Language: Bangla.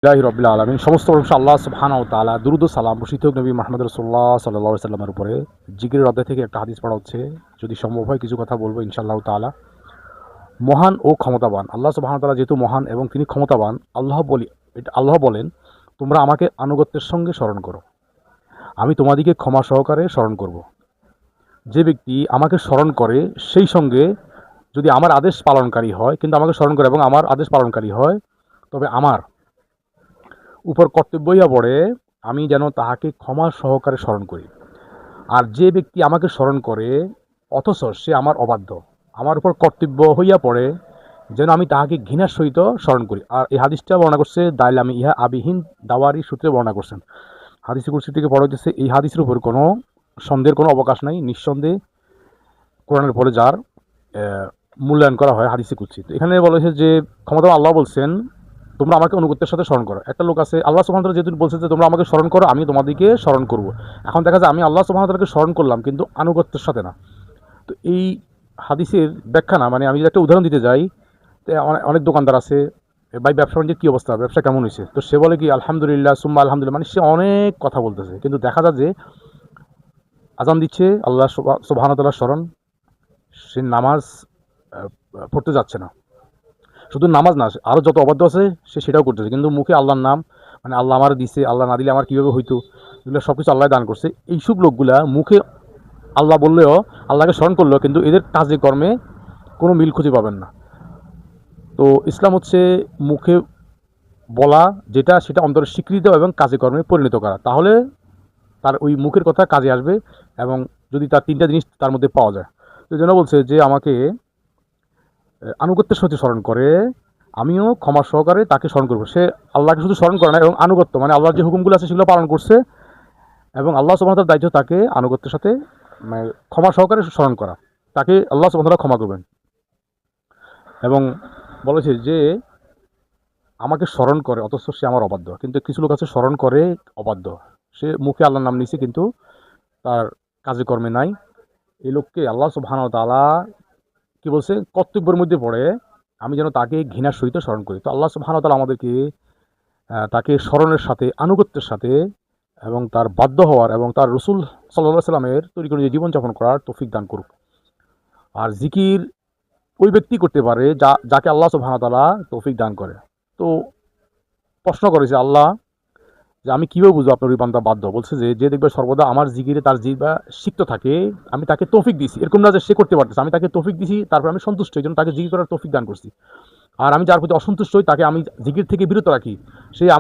আলহামদুলিল্লাহি রাব্বিল আলামিন। সমস্ত প্রশংসা আল্লাহ সুবহানাহু ওয়া তাআলা। দুরূদ ও সালাম বর্ষিত হোক নবী মুহাম্মদ রাসূলুল্লাহ সাল্লাল্লাহু আলাইহি সাল্লামের উপরে। জিকিরের অধ্যায় থেকে একটা হাদিস পড়া হচ্ছে। যদি সম্ভব হয় কিছু কথা বলবো ইনশাআল্লাহ তাআলা। মহান ও ক্ষমতাবান আল্লাহ সুবহানাহু ওয়া তাআলা যেহেতু মহান এবং তিনি ক্ষমতাবান, আল্লাহ বলেন, তোমরা আমাকে আনুগত্যের সঙ্গে স্মরণ করো, আমি তোমাদিকে ক্ষমা সহকারে স্মরণ করব। যে ব্যক্তি আমাকে স্মরণ করে সেই সঙ্গে যদি আমার আদেশ পালনকারী হয়, কিন্তু আমাকে স্মরণ করে এবং আমার আদেশ পালনকারী হয়, তবে আমার উপর কর্তব্য হইয়া পড়ে আমি যেন তাহাকে ক্ষমা সহকারে স্মরণ করি। আর যে ব্যক্তি আমাকে স্মরণ করে অথচ সে আমার অবাধ্য, আমার উপর কর্তব্য হইয়া পড়ে যেন আমি তাহাকে ঘৃণার সহিত স্মরণ করি। আর এই হাদিসটা বর্ণনা করছে দাইলামি ইহা আবিহীন দাওয়ারি সূত্রে বর্ণনা করছেন। হাদিসে কুরসি থেকে পড়া হইতেছে, এই হাদিসের উপর কোনো সন্দেহের কোনো অবকাশ নাই। নিঃসন্দেহে কোরআনের পরে যার মূল্যায়ন করা হয় হাদিসে কুরসি। তো এখানে বলা হয়েছে যে ক্ষমতা আল্লাহ বলছেন, তোমরা আমাকে অনুগত্যের সাথে স্মরণ করো। একটা লোক আছে, আল্লাহ সুবহানাহু ওয়া তাআলা যেহেতু বলছে যে তোমরা আমাকে স্মরণ করো, আমি তোমাদেরকে স্মরণ করব। এখন দেখা যায় আমি আল্লাহ সুবহানাহু ওয়া তাআলাকে স্মরণ করলাম কিন্তু আনুগত্যের সাথে না। তো এই হাদিসের ব্যাখ্যা না, মানে আমি যদি একটা উদাহরণ দিতে যাই, তো অনেক দোকানদার আছে, ভাই ব্যবসা বাণিজ্যের কী অবস্থা, ব্যবসা কেমন হয়েছে? তো সে বলে কি আলহামদুলিল্লাহ সুম্মা আলহামদুলিল্লাহ, মানে সে অনেক কথা বলতেছে, কিন্তু দেখা যায় যে আজান দিচ্ছে আল্লাহ সুবহানাহু ওয়া তাআলার স্মরণ, সে নামাজ পড়তে যাচ্ছে না। শুধু নামাজ না, আরও যত অবাধ্য আছে সে সেটাও করতেছে, কিন্তু মুখে আল্লাহর নাম, মানে আল্লাহ আমার দিছে, আল্লাহ না দিলে আমার কীভাবে হইতো, এগুলো সব কিছু আল্লাহ দান করছে। এইসব লোকগুলা মুখে আল্লাহ বললেও, আল্লাহকে স্মরণ করলেও, কিন্তু এদের কাজে কর্মে কোনো মিল খুঁজে পাবেন না। তো ইসলাম হচ্ছে মুখে বলা যেটা, সেটা অন্তরের স্বীকৃতি দেওয়া এবং কাজে কর্মে পরিণত করা, তাহলে তার ওই মুখের কথা কাজে আসবে। এবং যদি তার তিনটা জিনিস তার মধ্যে পাওয়া যায়, তো এই জন্য বলছে যে আমাকে আনুগত্যের সাথে স্মরণ করে, আমিও ক্ষমা সহকারে তাকে স্মরণ করবো। সে আল্লাহকে শুধু স্মরণ করে না, এবং আনুগত্য মানে আল্লাহর যে হুকুমগুলো আছে সেগুলো পালন করছে, এবং আল্লাহ সুবহানাহু ওয়া তাআলার দায়িত্ব তাকে আনুগত্যের সাথে মানে ক্ষমা সহকারে স্মরণ করা, তাকে আল্লাহ সুবহানাহু ওয়া তাআলা ক্ষমা করবেন। এবং বলেছে যে আমাকে স্মরণ করে অথচ সে আমার অবাধ্য। কিন্তু কিছু লোক আছে স্মরণ করে অবাধ্য, সে মুখে আল্লাহর নাম নিছে কিন্তু তার কাজে কর্মে নাই। এই লোককে আল্লাহ সুবহানাহু ওয়া তাআলা কি বলছে, কর্তব্যের মধ্যে পড়ে আমি যেন তাকে ঘৃণার সহিত স্মরণ করি। তো আল্লাহ সুবহানাহু ওয়া তাআলা আমাদেরকে তাকে স্মরণের সাথে, আনুগত্যের সাথে, এবং তার বাধ্য হওয়ার এবং তার রাসূল সাল্লাল্লাহু আলাইহি সাল্লামের তরিকা অনুযায়ী জীবনযাপন করার তৌফিক দান করুক। আর জিকির ওই ব্যক্তি করতে পারে যাকে আল্লাহ সুবহানাহু ওয়া তাআলা তৌফিক দান করে। তো প্রশ্ন করেছে আল্লাহ যে আমি কীভাবে বুঝবো আপনার ওই বান্দা বাধ্য? বলছে যে যে দেখবে সর্বদা আমার জিকিরে তার জিহ্বা সিক্ত থাকে, আমি তাকে তৌফিক দিছি। এরকম না যে সে করতে পারতেছে, আমি তাকে তৌফিক দিছি, তারপর আমি সন্তুষ্ট, এই জন্য তাকে জিকির করার তৌফিক দান করছি। আর আমি যার প্রতি অসন্তুষ্ট হই তাকে আমি জিকির থেকে বিরত রাখি, সে